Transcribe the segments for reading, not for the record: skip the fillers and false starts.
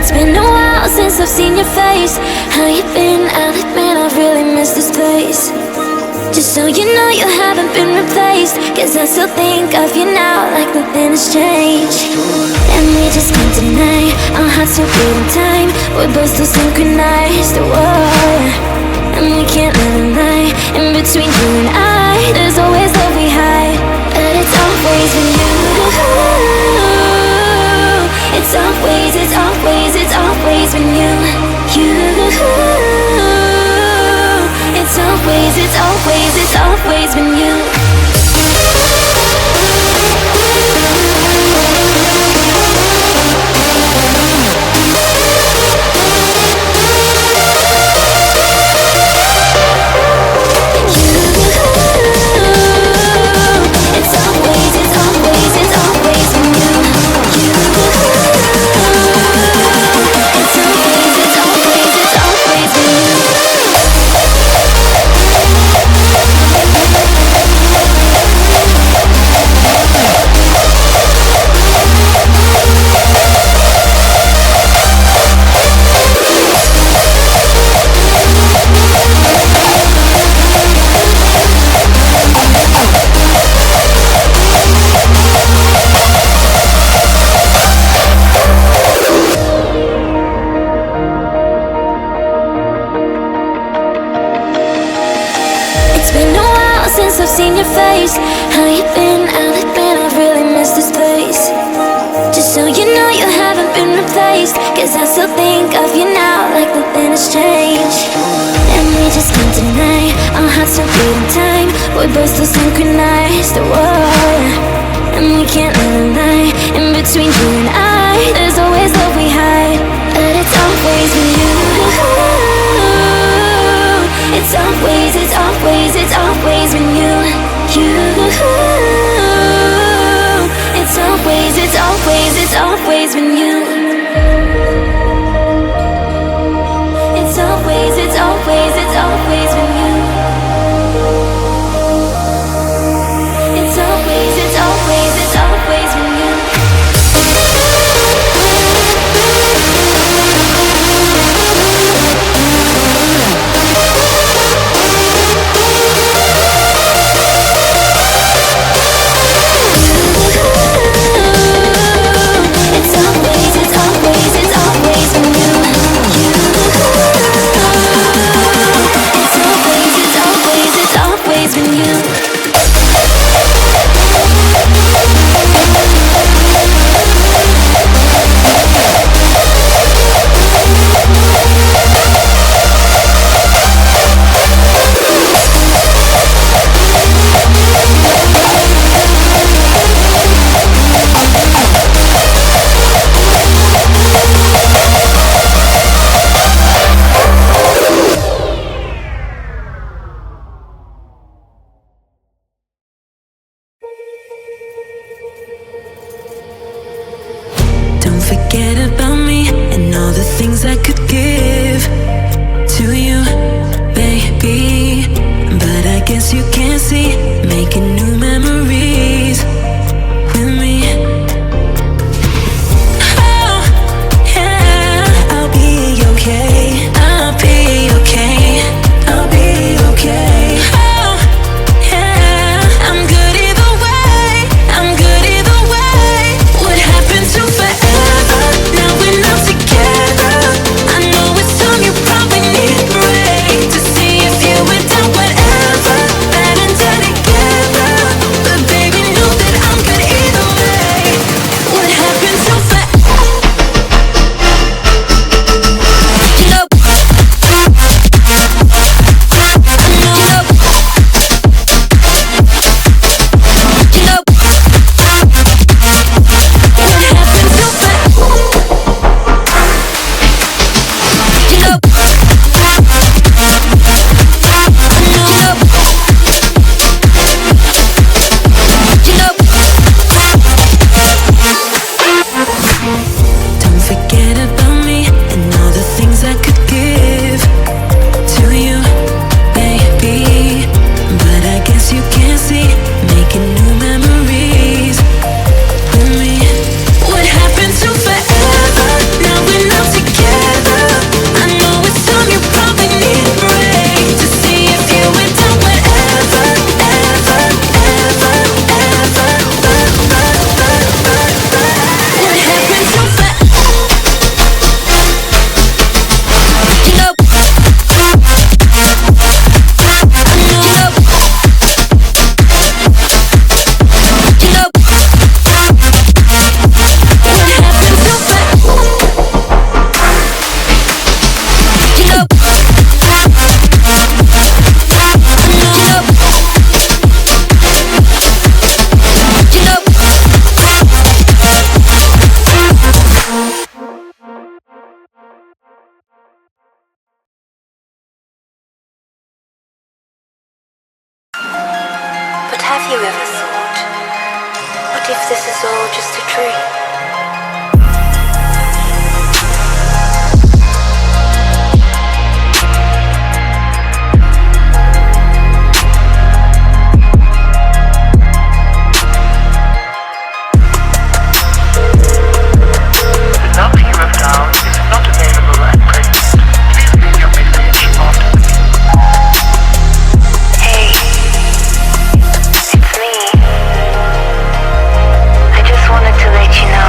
It's been a while since I've seen your face. How you been? I'll admit I really miss this place. Just so you know you haven't been replaced, 'cause I still think of you now like nothing has changed. And we just can't deny our hearts are beating time. We're both still synchronized, whoa. And we can't live a lie. In between you and I, there's always love we hide. But it's always been you. It's always been you. It's always been you. How you been? I'll admit I really miss this place. Just so you know you haven't been replaced, 'cause I still think of you now like nothing has changed. And we just can't deny our hearts are beating time. We're both still synchronized, whoa. And we can't live a lie. In between you and I, there's always love we hide. But it's always been you. It's always been you. It's always been you. It's always been you. It's always been you. I know if this is all just a dream. The number you have dialed is not available at present. Please leave your message after the beep. Hey, it's me. I just wanted to let you know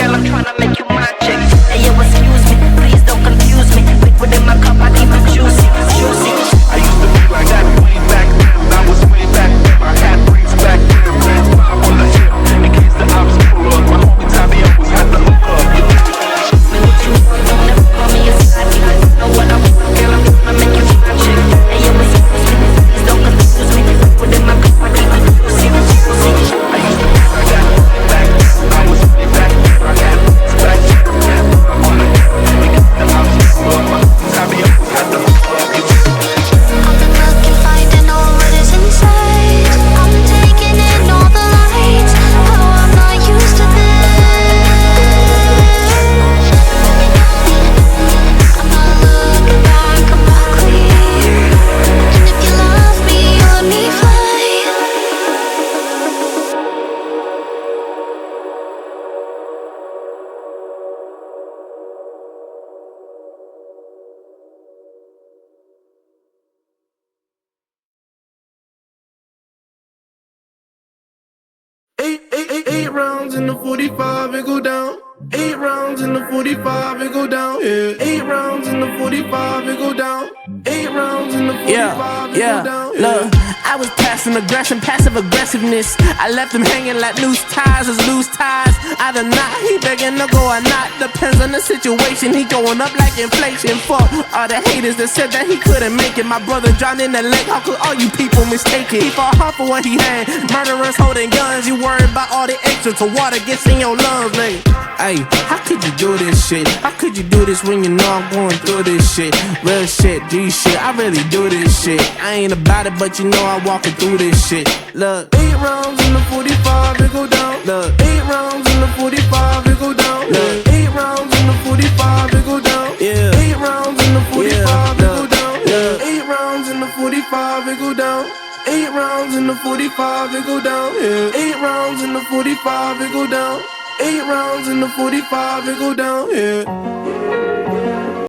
girl, I'm tryna make you my chick. Hey yo, excuse me, please don't confuse me. Liquid in my cup, I need my juicy, juicy. I used to be like that way back then. I was way back then. I had braids back then. Plans pop on the hip in case the ops pull up. My homie Tommy always had the hook up. You know Me what you want, don't never call me a side chick. Know what I want, girl, I'm tryna make you my chick. Hey yo, excuse me, please don't confuse me. Liquid in my cup, I need my juicy, juicy. I used to be like that way back then. I was way back then. I had braids back then. Plans pop on the hip in case the ops pull up. My homie Tommy always had the hook up. You know I've been looking, finding all what is inside. I'm taking in all the lights. Oh, I'm not used to this. I'm not looking back, I'm not clear. And if you love me, you let me fly. 8 rounds in the 45 and go down. 8 rounds in the 45 and go down. Yeah, 8 rounds in the 45 and go down. 8 rounds in the 45 and go down. Look, I was passive aggression, passive aggressiveness. I left him hanging like loose ties, as loose ties. Either not, he begging to go or not. Depends on the situation. He going up like inflation. Fuck all the haters that said that he couldn't make it. My brother drowned in the lake. How could all you people mistake it? He fought hard for what he had. Murderers holding guns. You worried about all the extra till water gets in your lungs, nigga. Hey, how could you do this shit? How could you do this when you know I'm going through this shit? Real shit, G shit, I really do this shit. I ain't about it, but you know I'm walking through this shit. Look, 8 rounds in the 45 and go down. look, 8 rounds in the 45 and go down. Look. 8 rounds in the 45 and go down. Yeah. 8 rounds in the 45 and go Look. down. Look. 8 rounds in the 45 and go down. 8 rounds in the 45 and go down. Yeah. 8 rounds in the 45 and go down. 8 rounds in the 45 and go down. Yeah.